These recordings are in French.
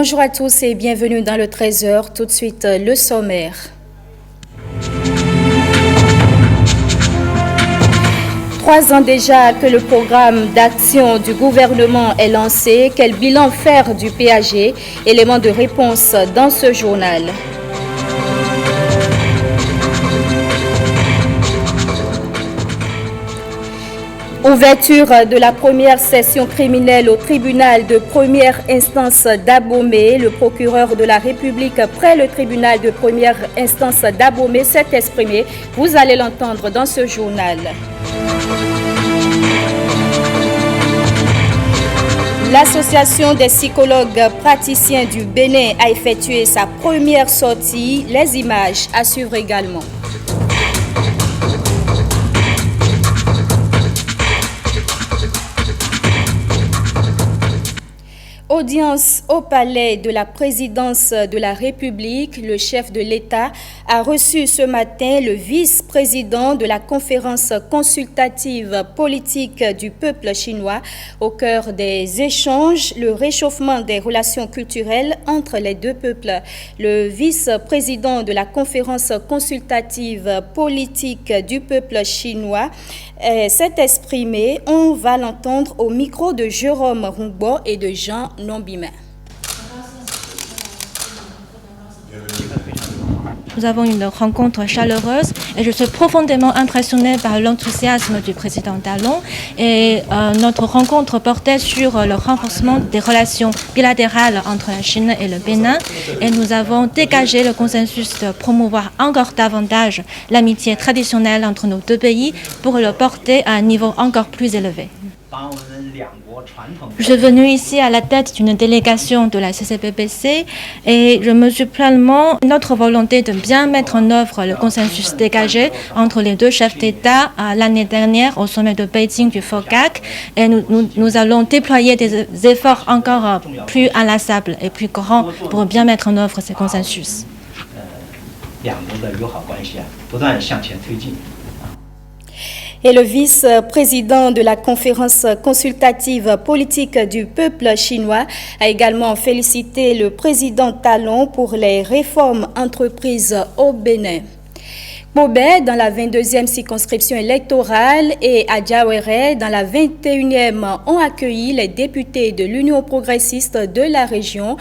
Bonjour à tous et bienvenue dans le 13h. Tout de suite, le sommaire. Trois ans déjà que le programme d'action du gouvernement est lancé. Quel bilan faire du PAG? Élément de réponse dans ce journal. Ouverture de la première session criminelle au tribunal de première instance d'Abomey. Le procureur de la République près le tribunal de première instance d'Abomey s'est exprimé. Vous allez l'entendre dans ce journal. L'association des psychologues praticiens du Bénin a effectué sa première sortie. Les images à suivre également. Audience au palais de la présidence de la République, le chef de l'État a reçu ce matin le vice-président de la conférence consultative politique du peuple chinois. Au cœur des échanges, le réchauffement des relations culturelles entre les deux peuples. Le vice-président de la conférence consultative politique du peuple chinois s'est exprimé. On va l'entendre au micro de Jérôme Rungbo et de Jean Nombima. Nous avons une rencontre chaleureuse et je suis profondément impressionnée par l'enthousiasme du président Talon. Et notre rencontre portait sur le renforcement des relations bilatérales entre la Chine et le Bénin. Et nous avons dégagé le consensus de promouvoir encore davantage l'amitié traditionnelle entre nos deux pays pour le porter à un niveau encore plus élevé. Je suis venue ici à la tête d'une délégation de la CCBBC et je mesure pleinement notre volonté de bien mettre en œuvre le consensus dégagé entre les deux chefs d'État l'année dernière au sommet de Beijing du FOCAC. Et nous allons déployer des efforts encore plus inlassables et plus grands pour bien mettre en œuvre ce consensus. Et le vice-président de la conférence consultative politique du peuple chinois a également félicité le président Talon pour les réformes entreprises au Bénin. Bobé dans la 22e circonscription électorale et Adjawere dans la 21e ont accueilli les députés de l'Union progressiste de la région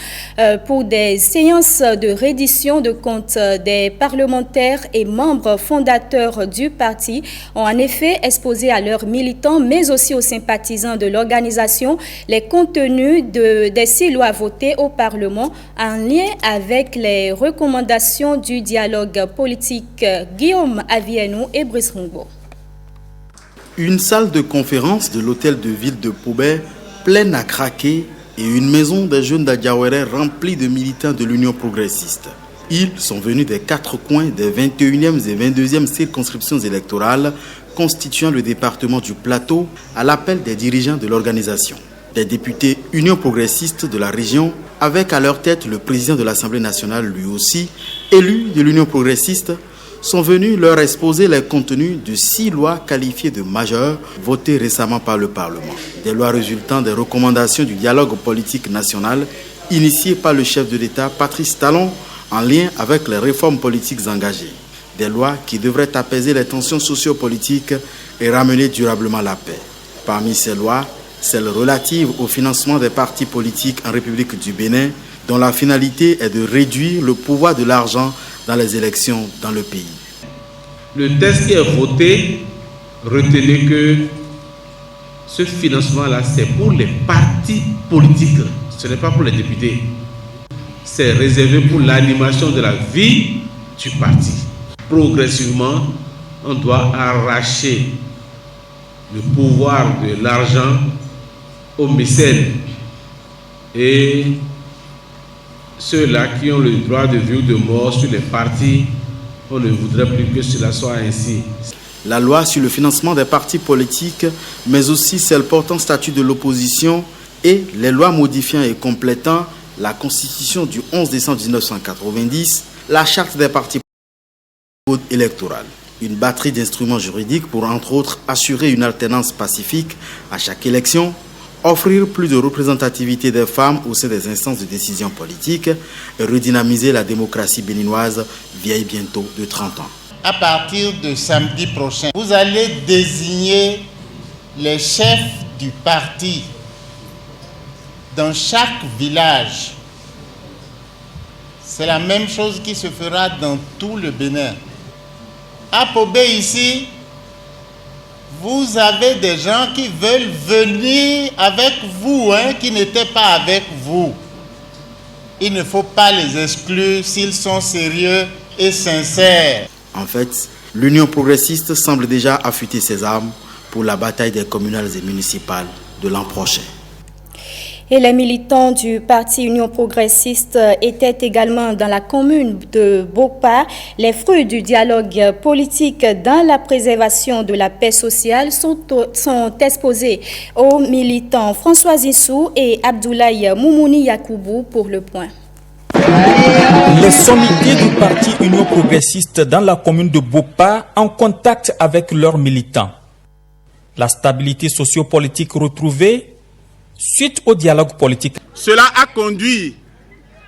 pour des séances de reddition de comptes. Des parlementaires et membres fondateurs du parti ont en effet exposé à leurs militants mais aussi aux sympathisants de l'organisation les contenus des 6 lois votées au Parlement en lien avec les recommandations du dialogue politique. Guillaume Avienou et Brice Rungbo. Une salle de conférence de l'hôtel de ville de Pobé pleine à craquer et une maison des jeunes d'Adjawere remplie de militants de l'Union progressiste. Ils sont venus des 4 coins des 21e et 22e circonscriptions électorales constituant le département du Plateau à l'appel des dirigeants de l'organisation. Des députés Union progressiste de la région avec à leur tête le président de l'Assemblée nationale lui aussi, élu de l'Union progressiste, sont venus leur exposer les contenus de 6 lois qualifiées de majeures votées récemment par le Parlement. Des lois résultant des recommandations du dialogue politique national initié par le chef de l'État Patrice Talon en lien avec les réformes politiques engagées. Des lois qui devraient apaiser les tensions sociopolitiques et ramener durablement la paix. Parmi ces lois, celle relative au financement des partis politiques en République du Bénin, dont la finalité est de réduire le pouvoir de l'argent dans les élections dans le pays. Le texte qui est voté, retenez que ce financement-là, c'est pour les partis politiques, ce n'est pas pour les députés. C'est réservé pour l'animation de la vie du parti. Progressivement, on doit arracher le pouvoir de l'argent aux mécènes et ceux-là qui ont le droit de vie ou de mort sur les partis, on ne voudrait plus que cela soit ainsi. La loi sur le financement des partis politiques, mais aussi celle portant statut de l'opposition et les lois modifiant et complétant la Constitution du 11 décembre 1990, la charte des partis électoraux. Une batterie d'instruments juridiques pour, entre autres, assurer une alternance pacifique à chaque élection, offrir plus de représentativité des femmes au sein des instances de décision politique et redynamiser la démocratie béninoise vieille bientôt de 30 ans. À partir de samedi prochain, vous allez désigner les chefs du parti dans chaque village. C'est la même chose qui se fera dans tout le Bénin. À Pobé ici, vous avez des gens qui veulent venir avec vous, qui n'étaient pas avec vous. Il ne faut pas les exclure s'ils sont sérieux et sincères. En fait, l'Union progressiste semble déjà affûter ses armes pour la bataille des communales et municipales de l'an prochain. Et les militants du parti Union progressiste étaient également dans la commune de Bopa. Les fruits du dialogue politique dans la préservation de la paix sociale sont exposés aux militants François Issou et Abdoulaye Moumouni Yakoubou pour le point. Les sommités du parti Union progressiste dans la commune de Bopa en contact avec leurs militants. La stabilité sociopolitique retrouvée suite au dialogue politique. Cela a conduit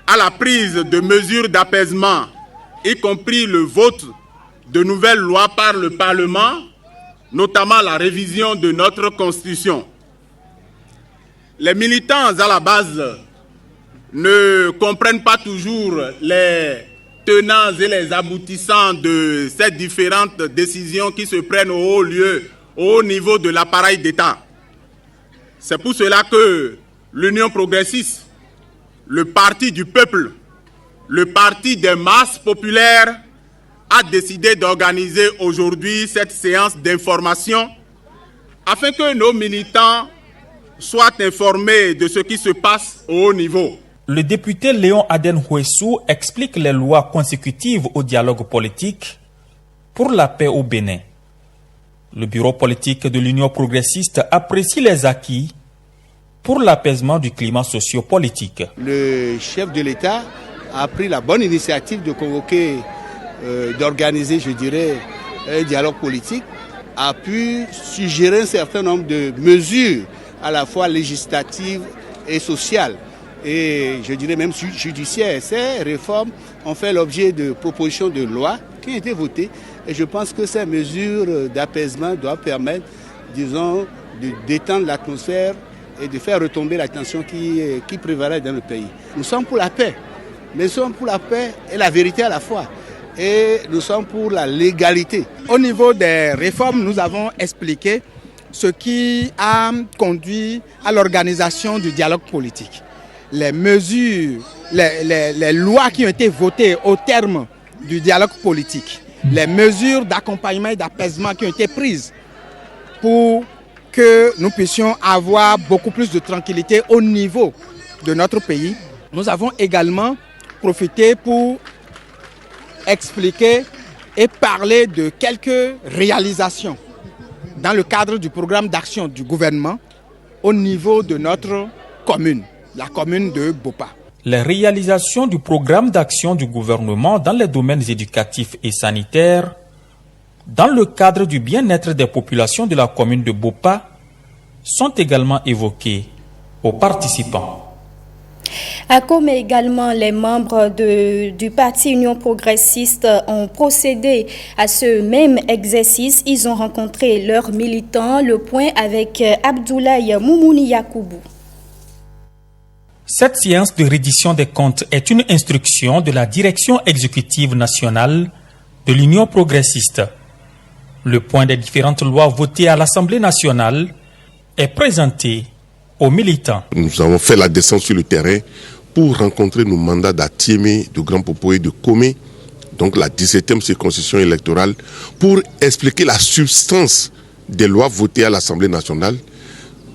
à la prise de mesures d'apaisement, y compris le vote de nouvelles lois par le Parlement, notamment la révision de notre Constitution. Les militants à la base ne comprennent pas toujours les tenants et les aboutissants de ces différentes décisions qui se prennent au haut lieu, au haut niveau de l'appareil d'État. C'est pour cela que l'Union progressiste, le parti du peuple, le parti des masses populaires, a décidé d'organiser aujourd'hui cette séance d'information afin que nos militants soient informés de ce qui se passe au haut niveau. Le député Léon Aden Houessou explique les lois consécutives au dialogue politique pour la paix au Bénin. Le bureau politique de l'Union progressiste apprécie les acquis pour l'apaisement du climat socio-politique. Le chef de l'État a pris la bonne initiative de convoquer, d'organiser, je dirais, un dialogue politique, a pu suggérer un certain nombre de mesures à la fois législatives et sociales, et je dirais même judiciaires. Ces réformes ont fait l'objet de propositions de loi qui ont été votées, et je pense que ces mesures d'apaisement doivent permettre, disons, de détendre l'atmosphère et de faire retomber la tension qui prévalait dans le pays. Nous sommes pour la paix, mais nous sommes pour la paix et la vérité à la fois. Et nous sommes pour la légalité. Au niveau des réformes, nous avons expliqué ce qui a conduit à l'organisation du dialogue politique. Les mesures, les lois qui ont été votées au terme du dialogue politique, les mesures d'accompagnement et d'apaisement qui ont été prises pour que nous puissions avoir beaucoup plus de tranquillité au niveau de notre pays. Nous avons également profité pour expliquer et parler de quelques réalisations dans le cadre du programme d'action du gouvernement au niveau de notre commune, la commune de Bopa. Les réalisations du programme d'action du gouvernement dans les domaines éducatifs et sanitaires, dans le cadre du bien-être des populations de la commune de Bopa, sont également évoquées aux participants. Comme également les membres du parti Union progressiste ont procédé à ce même exercice. Ils ont rencontré leurs militants. Le point avec Abdoulaye Moumouni Yakoubou. Cette séance de reddition des comptes est une instruction de la direction exécutive nationale de l'Union progressiste. Le point des différentes lois votées à l'Assemblée nationale est présenté aux militants. Nous avons fait la descente sur le terrain pour rencontrer nos mandats d'Atiémé, de Grand Popo et de Komé, donc la 17e circonscription électorale, pour expliquer la substance des lois votées à l'Assemblée nationale,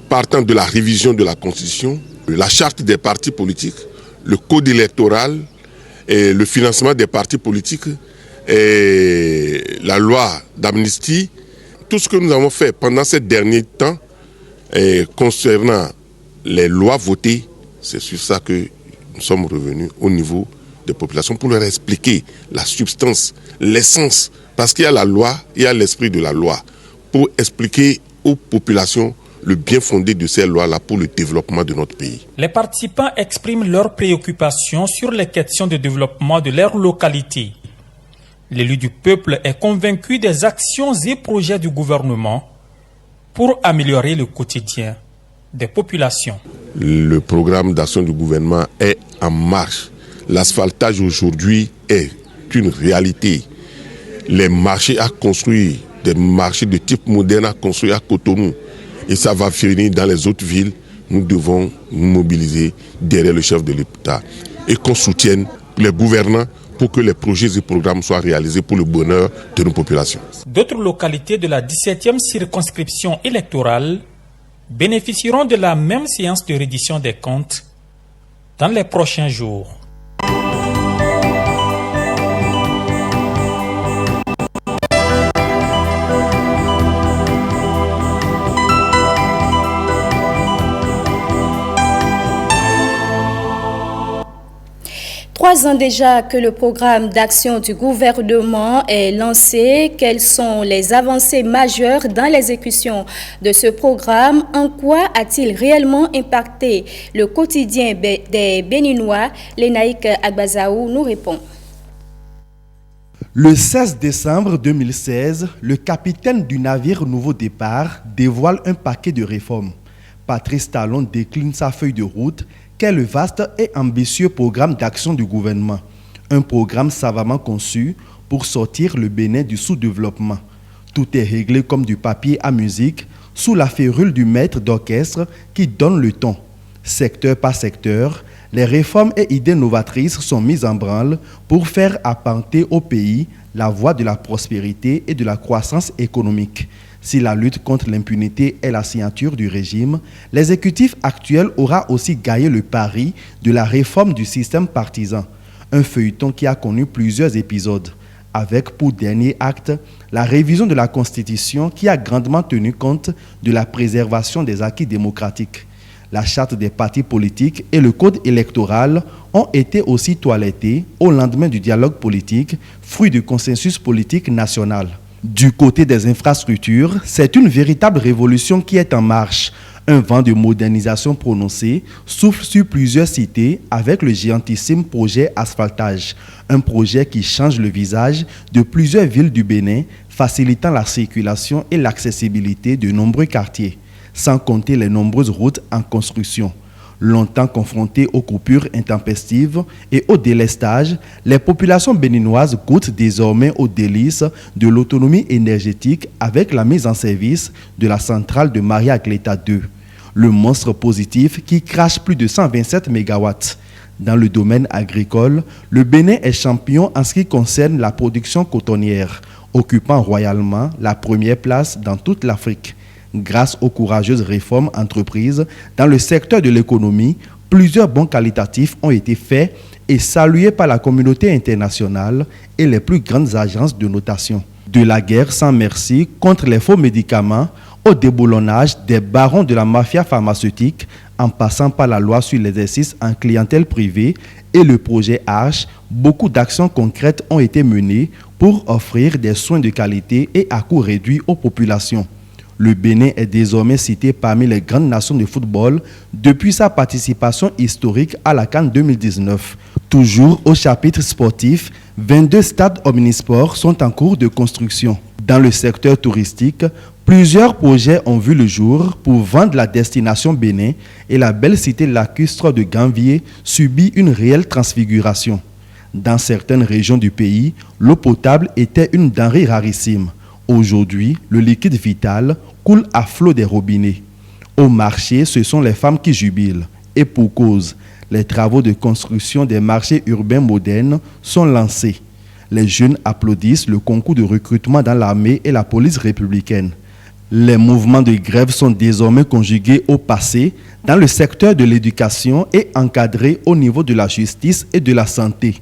partant de la révision de la Constitution, la charte des partis politiques, le code électoral, et le financement des partis politiques, et la loi d'amnistie. Tout ce que nous avons fait pendant ces derniers temps concernant les lois votées, c'est sur ça que nous sommes revenus au niveau des populations pour leur expliquer la substance, l'essence, parce qu'il y a la loi, il y a l'esprit de la loi, pour expliquer aux populations le bien fondé de ces lois-là pour le développement de notre pays. Les participants expriment leurs préoccupations sur les questions de développement de leur localité. L'élu du peuple est convaincu des actions et projets du gouvernement pour améliorer le quotidien des populations. Le programme d'action du gouvernement est en marche. L'asphaltage aujourd'hui est une réalité. Les marchés à construire, des marchés de type moderne à construire à Cotonou, et ça va finir dans les autres villes. Nous devons nous mobiliser derrière le chef de l'État et qu'on soutienne les gouvernants pour que les projets et programmes soient réalisés pour le bonheur de nos populations. D'autres localités de la 17e circonscription électorale bénéficieront de la même séance de reddition des comptes dans les prochains jours. Trois ans déjà que le programme d'action du gouvernement est lancé. Quelles sont les avancées majeures dans l'exécution de ce programme? En quoi a-t-il réellement impacté le quotidien des Béninois? Lénaïk Agbazaou nous répond. Le 16 décembre 2016, le capitaine du navire Nouveau Départ dévoile un paquet de réformes. Patrice Talon décline sa feuille de route qu'est le vaste et ambitieux programme d'action du gouvernement. Un programme savamment conçu pour sortir le Bénin du sous-développement. Tout est réglé comme du papier à musique, sous la férule du maître d'orchestre qui donne le ton. Secteur par secteur, les réformes et idées novatrices sont mises en branle pour faire apporter au pays la voie de la prospérité et de la croissance économique. Si la lutte contre l'impunité est la signature du régime, l'exécutif actuel aura aussi gagné le pari de la réforme du système partisan, un feuilleton qui a connu plusieurs épisodes, avec pour dernier acte la révision de la Constitution qui a grandement tenu compte de la préservation des acquis démocratiques. La charte des partis politiques et le code électoral ont été aussi toilettés au lendemain du dialogue politique, fruit du consensus politique national. Du côté des infrastructures, c'est une véritable révolution qui est en marche. Un vent de modernisation prononcé souffle sur plusieurs cités avec le géantissime projet Asphaltage, un projet qui change le visage de plusieurs villes du Bénin, facilitant la circulation et l'accessibilité de nombreux quartiers, sans compter les nombreuses routes en construction. Longtemps confrontées aux coupures intempestives et au délestage, les populations béninoises goûtent désormais aux délices de l'autonomie énergétique avec la mise en service de la centrale de Maria Agleta 2, le monstre positif qui crache plus de 127 MW. Dans le domaine agricole, le Bénin est champion en ce qui concerne la production cotonnière, occupant royalement la première place dans toute l'Afrique. Grâce aux courageuses réformes entreprises dans le secteur de l'économie, plusieurs bons qualitatifs ont été faits et salués par la communauté internationale et les plus grandes agences de notation. De la guerre sans merci contre les faux médicaments au déboulonnage des barons de la mafia pharmaceutique, en passant par la loi sur l'exercice en clientèle privée et le projet Arche, beaucoup d'actions concrètes ont été menées pour offrir des soins de qualité et à coût réduit aux populations. Le Bénin est désormais cité parmi les grandes nations de football depuis sa participation historique à la CAN 2019. Toujours au chapitre sportif, 22 stades omnisports sont en cours de construction. Dans le secteur touristique, plusieurs projets ont vu le jour pour vendre la destination Bénin et la belle cité lacustre de Gambier subit une réelle transfiguration. Dans certaines régions du pays, l'eau potable était une denrée rarissime. Aujourd'hui, le liquide vital coule à flot des robinets. Au marché, ce sont les femmes qui jubilent. Et pour cause, les travaux de construction des marchés urbains modernes sont lancés. Les jeunes applaudissent le concours de recrutement dans l'armée et la police républicaine. Les mouvements de grève sont désormais conjugués au passé dans le secteur de l'éducation et encadrés au niveau de la justice et de la santé.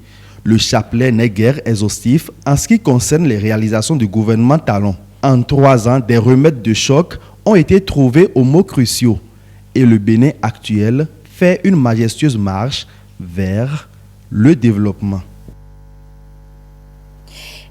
Le chapelet n'est guère exhaustif en ce qui concerne les réalisations du gouvernement Talon. En 3 ans, des remèdes de choc ont été trouvés aux mots cruciaux et le Bénin actuel fait une majestueuse marche vers le développement.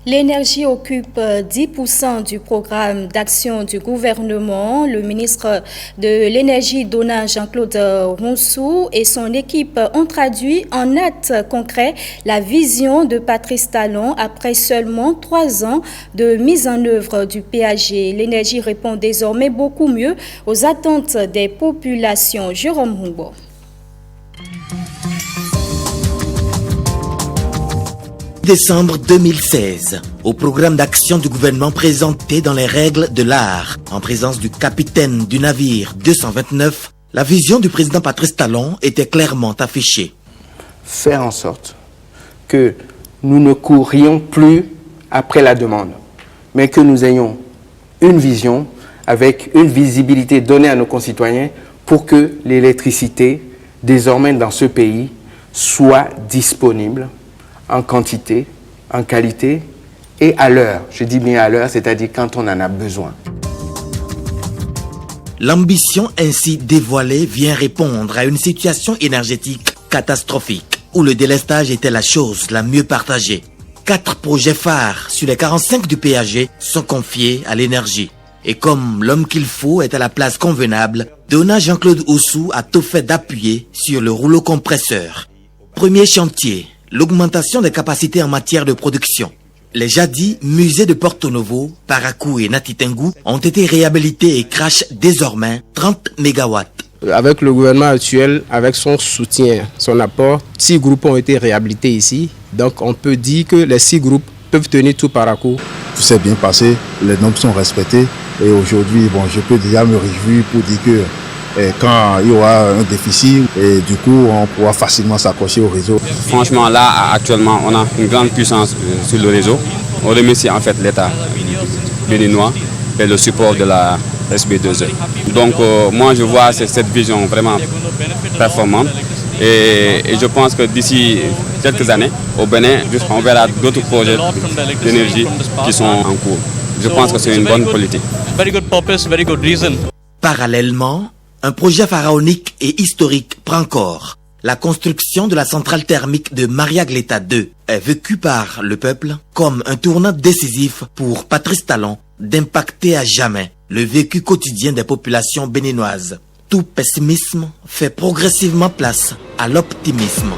L'énergie occupe 10% du programme d'action du gouvernement. Le ministre de l'Énergie, Donat Jean-Claude Ronsou, et son équipe ont traduit en actes concrets la vision de Patrice Talon après seulement 3 ans de mise en œuvre du PAG. L'énergie répond désormais beaucoup mieux aux attentes des populations. Jérôme Humbo. Décembre 2016, au programme d'action du gouvernement présenté dans les règles de l'art, en présence du capitaine du navire 229, la vision du président Patrice Talon était clairement affichée. Faire en sorte que nous ne courions plus après la demande, mais que nous ayons une vision avec une visibilité donnée à nos concitoyens pour que l'électricité, désormais dans ce pays, soit disponible en quantité, en qualité et à l'heure. Je dis bien à l'heure, c'est-à-dire quand on en a besoin. L'ambition ainsi dévoilée vient répondre à une situation énergétique catastrophique où le délestage était la chose la mieux partagée. 4 projets phares sur les 45 du PAG sont confiés à l'énergie. Et comme l'homme qu'il faut est à la place convenable, Donat Jean-Claude Ronsou a tout fait d'appuyer sur le rouleau compresseur. Premier chantier, l'augmentation des capacités en matière de production. Les jadis musées de Porto Novo, Parakou et Natitengu ont été réhabilités et crachent désormais 30 MW. Avec le gouvernement actuel, avec son soutien, son apport, 6 groupes ont été réhabilités ici. Donc on peut dire que les 6 groupes peuvent tenir tout Parakou. Tout s'est bien passé, les normes sont respectées et aujourd'hui, je peux déjà me réjouir pour dire que quand il y aura un déficit, et du coup, on pourra facilement s'accrocher au réseau. Franchement, là, actuellement, on a une grande puissance sur le réseau. On remercie en fait l'État béninois et le support de la SB2E. Donc, moi, je vois cette vision vraiment performante. Et je pense que d'ici quelques années, au Bénin, on verra d'autres projets d'énergie qui sont en cours. Je pense que c'est une bonne politique. Parallèlement, un projet pharaonique et historique prend corps. La construction de la centrale thermique de Maria Gleta 2 est vécue par le peuple comme un tournant décisif pour Patrice Talon d'impacter à jamais le vécu quotidien des populations béninoises. Tout pessimisme fait progressivement place à l'optimisme.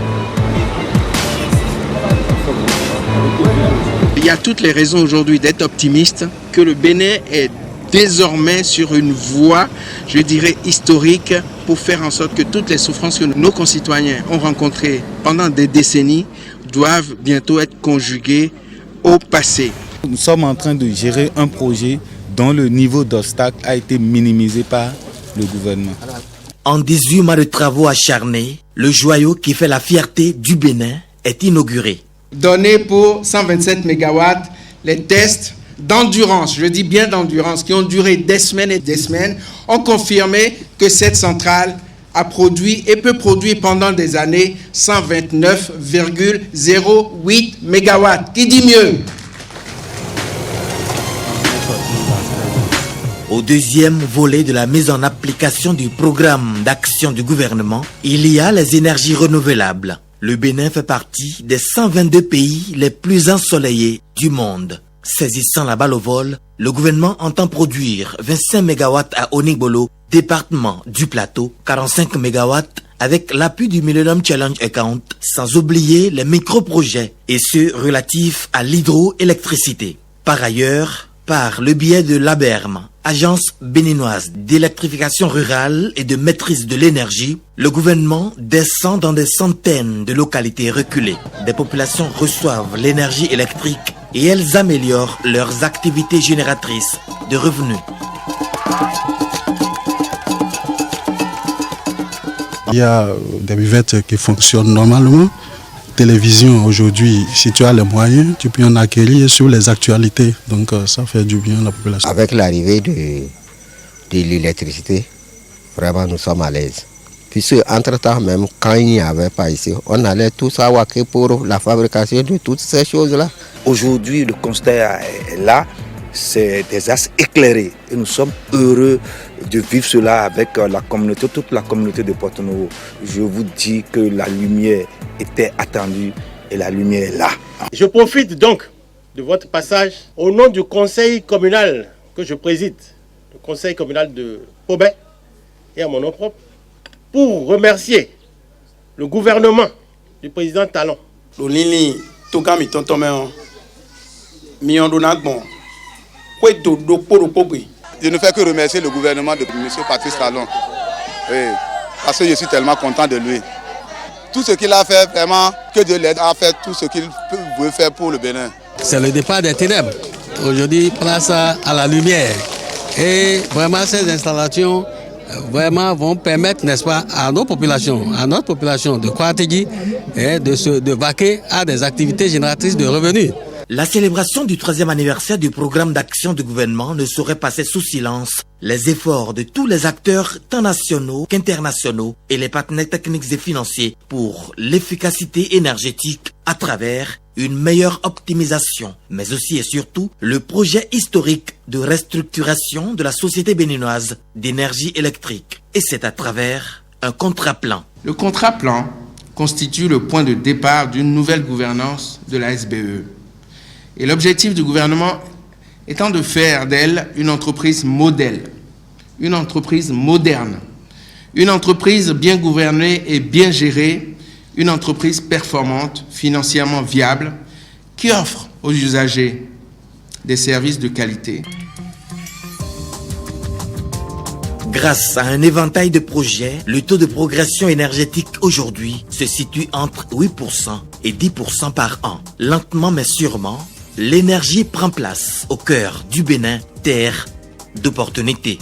Il y a toutes les raisons aujourd'hui d'être optimiste, que le Bénin est désormais sur une voie, je dirais, historique pour faire en sorte que toutes les souffrances que nos concitoyens ont rencontrées pendant des décennies doivent bientôt être conjuguées au passé. Nous sommes en train de gérer un projet dont le niveau d'obstacle a été minimisé par le gouvernement. En 18 mois de travaux acharnés, le joyau qui fait la fierté du Bénin est inauguré. Donné pour 127 MW, les tests d'endurance, je dis bien d'endurance, qui ont duré des semaines et des semaines, ont confirmé que cette centrale a produit et peut produire pendant des années 129,08 MW. Qui dit mieux? Au deuxième volet de la mise en application du programme d'action du gouvernement, il y a les énergies renouvelables. Le Bénin fait partie des 122 pays les plus ensoleillés du monde. Saisissant la balle au vol, le gouvernement entend produire 25 MW à Onigbolo, département du Plateau, 45 MW avec l'appui du Millennium Challenge Account, sans oublier les micro-projets et ceux relatifs à l'hydroélectricité. Par ailleurs, par le biais de l'ABERM, Agence béninoise d'électrification rurale et de maîtrise de l'énergie, le gouvernement descend dans des centaines de localités reculées. Des populations reçoivent l'énergie électrique et elles améliorent leurs activités génératrices de revenus. Il y a des buvettes qui fonctionnent normalement. Télévision aujourd'hui, si tu as les moyens, tu peux en acquérir sur les actualités. Donc ça fait du bien à la population. Avec l'arrivée de l'électricité, vraiment nous sommes à l'aise. Puisque entre-temps même, quand il n'y avait pas ici, on allait tous à Waké pour la fabrication de toutes ces choses-là. Aujourd'hui, le constat est là. C'est des axes éclairés et nous sommes heureux de vivre cela avec la communauté, toute la communauté de Porto Novo. Je vous dis que la lumière était attendue et la lumière est là. Je profite donc de votre passage au nom du conseil communal que je préside, le conseil communal de Pobé, et à mon nom propre, pour remercier le gouvernement du président Talon. Je ne fais que remercier le gouvernement de M. Patrice Talon, parce que je suis tellement content de lui. Tout ce qu'il a fait, vraiment, que Dieu l'aide à faire tout ce qu'il veut faire pour le Bénin. C'est le départ des ténèbres. Aujourd'hui, place à la lumière. Et vraiment, ces installations vraiment vont permettre, n'est-ce pas, à notre population de Kouategui de vaquer à des activités génératrices de revenus. La célébration du 3e anniversaire du programme d'action du gouvernement ne saurait passer sous silence les efforts de tous les acteurs tant nationaux qu'internationaux et les partenaires techniques et financiers pour l'efficacité énergétique à travers une meilleure optimisation, mais aussi et surtout le projet historique de restructuration de la société béninoise d'énergie électrique. Et c'est à travers un contrat-plan. Le contrat-plan constitue le point de départ d'une nouvelle gouvernance de la SBE. Et l'objectif du gouvernement étant de faire d'elle une entreprise modèle, une entreprise moderne, une entreprise bien gouvernée et bien gérée, une entreprise performante, financièrement viable, qui offre aux usagers des services de qualité. Grâce à un éventail de projets, le taux de progression énergétique aujourd'hui se situe entre 8% et 10% par an. Lentement mais sûrement, l'énergie prend place au cœur du Bénin, terre d'opportunités.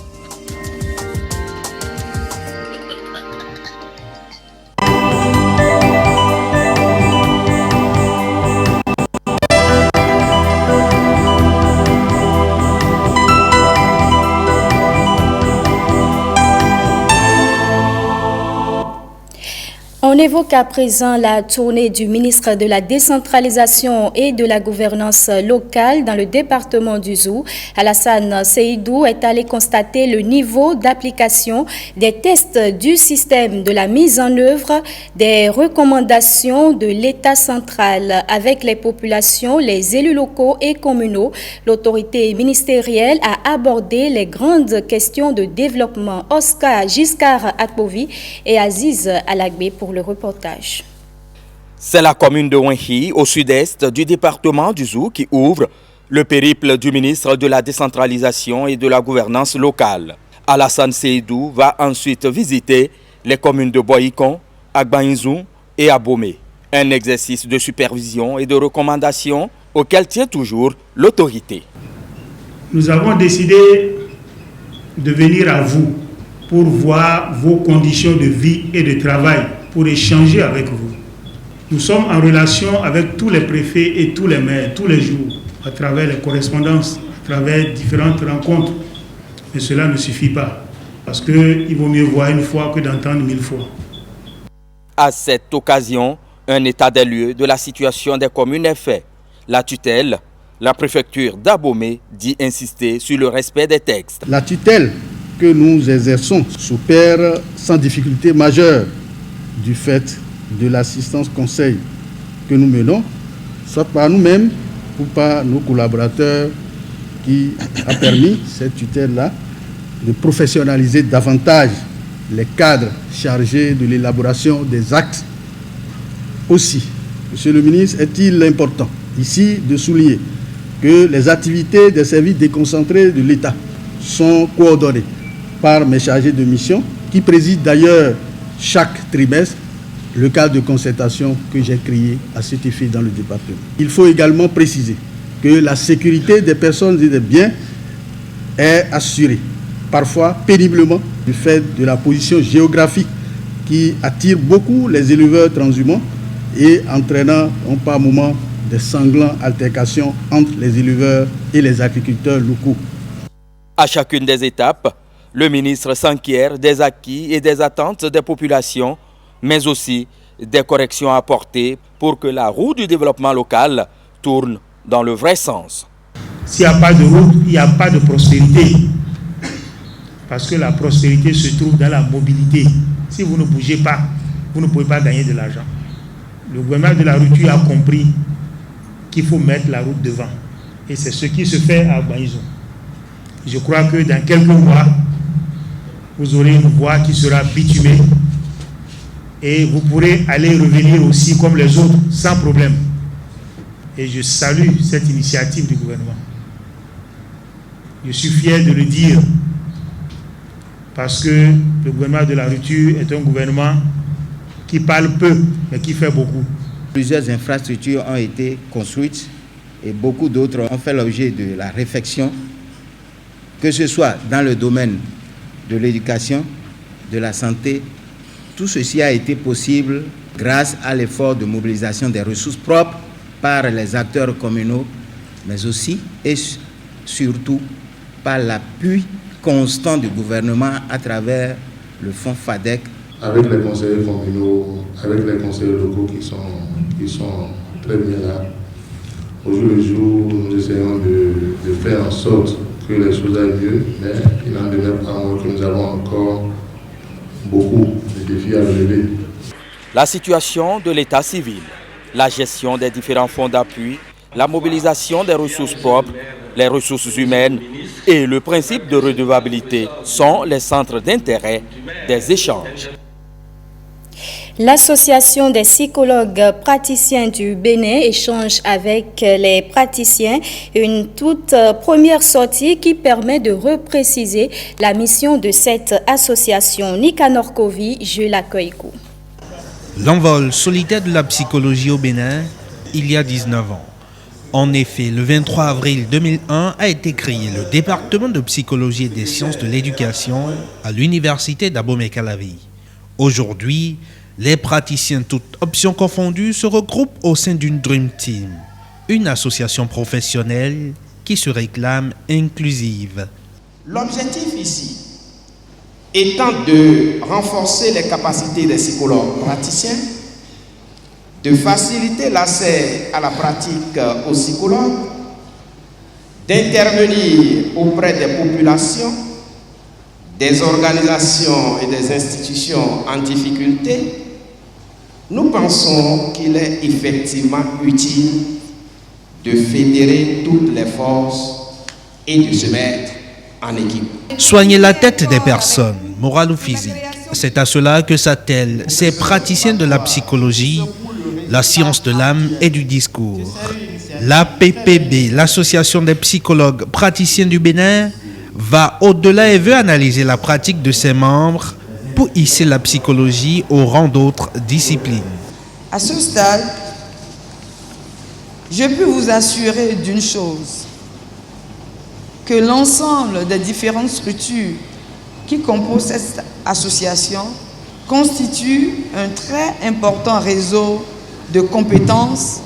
On évoque à présent la tournée du ministre de la Décentralisation et de la Gouvernance locale dans le département du Zou. Alassane Seydou est allé constater le niveau d'application des tests du système de la mise en œuvre des recommandations de l'État central avec les populations, les élus locaux et communaux. L'autorité ministérielle a abordé les grandes questions de développement. Oscar Giscard Akbovi et Aziz Alagbe pour le reportage. C'est la commune de Wenhi, au sud-est du département du Zou, qui ouvre le périple du ministre de la Décentralisation et de la Gouvernance locale. Alassane Seydou va ensuite visiter les communes de Boyikon, Agbainzou et Abomey. Un exercice de supervision et de recommandation auquel tient toujours l'autorité. Nous avons décidé de venir à vous pour voir vos conditions de vie et de travail, pour échanger avec vous. Nous sommes en relation avec tous les préfets et tous les maires, tous les jours, à travers les correspondances, à travers différentes rencontres. Mais cela ne suffit pas, parce qu'il vaut mieux voir une fois que d'entendre 1000 fois. À cette occasion, un état des lieux de la situation des communes est fait. La tutelle, la préfecture d'Abomey dit insister sur le respect des textes. La tutelle que nous exerçons s'opère sans difficulté majeure du fait de l'assistance conseil que nous menons, soit par nous-mêmes ou par nos collaborateurs, qui a permis cette tutelle-là de professionnaliser davantage les cadres chargés de l'élaboration des actes. Aussi, Monsieur le ministre, est-il important ici de souligner que les activités des services déconcentrés de l'État sont coordonnées par mes chargés de mission, qui président d'ailleurs chaque trimestre le cadre de concertation que j'ai créé à cet effet dans le département. Il faut également préciser que la sécurité des personnes et des biens est assurée, parfois péniblement, du fait de la position géographique qui attire beaucoup les éleveurs transhumants et entraînant par moments des sanglantes altercations entre les éleveurs et les agriculteurs locaux. À chacune des étapes, le ministre s'enquiert des acquis et des attentes des populations, mais aussi des corrections à apporter pour que la roue du développement local tourne dans le vrai sens. S'il n'y a pas de route, il n'y a pas de prospérité. Parce que la prospérité se trouve dans la mobilité. Si vous ne bougez pas, vous ne pouvez pas gagner de l'argent. Le gouvernement de la rupture a compris qu'il faut mettre la route devant. Et c'est ce qui se fait à Baïzo. Je crois que dans quelques mois, vous aurez une voie qui sera bitumée et vous pourrez aller revenir aussi comme les autres, sans problème. Et je salue cette initiative du gouvernement. Je suis fier de le dire parce que le gouvernement de la rupture est un gouvernement qui parle peu, mais qui fait beaucoup. Plusieurs infrastructures ont été construites et beaucoup d'autres ont fait l'objet de la réflexion, que ce soit dans le domaine de l'éducation, de la santé. Tout ceci a été possible grâce à l'effort de mobilisation des ressources propres par les acteurs communaux, mais aussi et surtout par l'appui constant du gouvernement à travers le fonds FADEC. Avec les conseillers communaux, avec les conseillers locaux qui sont très bien là, au jour le jour, nous essayons de faire en sorte que les choses aillent mieux, mais il n'en demeure pas moins que nous avons encore beaucoup de défis à relever. La situation de l'état civil, la gestion des différents fonds d'appui, la mobilisation des ressources propres, les ressources humaines et le principe de redevabilité sont les centres d'intérêt des échanges. L'Association des psychologues praticiens du Bénin échange avec les praticiens une toute première sortie qui permet de repréciser la mission de cette association. Nicanor Kovi, je l'accueille. L'envol solidaire de la psychologie au Bénin, il y a 19 ans. En effet, le 23 avril 2001 a été créé le département de psychologie et des sciences de l'éducation à l'université d'Abomey-Calavi. Aujourd'hui, les praticiens, toutes options confondues, se regroupent au sein d'une Dream Team, une association professionnelle qui se réclame inclusive. L'objectif ici étant de renforcer les capacités des psychologues praticiens, de faciliter l'accès à la pratique aux psychologues, d'intervenir auprès des populations, des organisations et des institutions en difficulté. Nous pensons qu'il est effectivement utile de fédérer toutes les forces et de se mettre en équipe. Soigner la tête des personnes, morale ou physique, c'est à cela que s'attellent ces praticiens de la psychologie, la science de l'âme et du discours. L'APPB, l'Association des psychologues praticiens du Bénin, va au-delà et veut analyser la pratique de ses membres pour hisser la psychologie au rang d'autres disciplines. À ce stade, je peux vous assurer d'une chose, que l'ensemble des différentes structures qui composent cette association constituent un très important réseau de compétences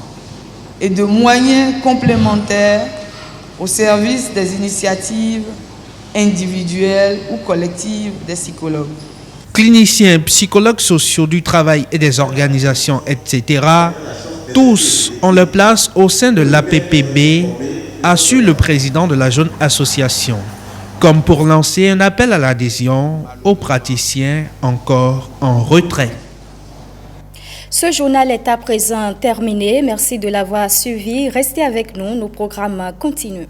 et de moyens complémentaires au service des initiatives individuelles ou collectives des psychologues. Cliniciens, psychologues sociaux du travail et des organisations, etc., tous ont leur place au sein de l'APPB, assure le président de la jeune association, comme pour lancer un appel à l'adhésion aux praticiens encore en retrait. Ce journal est à présent terminé. Merci de l'avoir suivi. Restez avec nous, nos programmes continuent.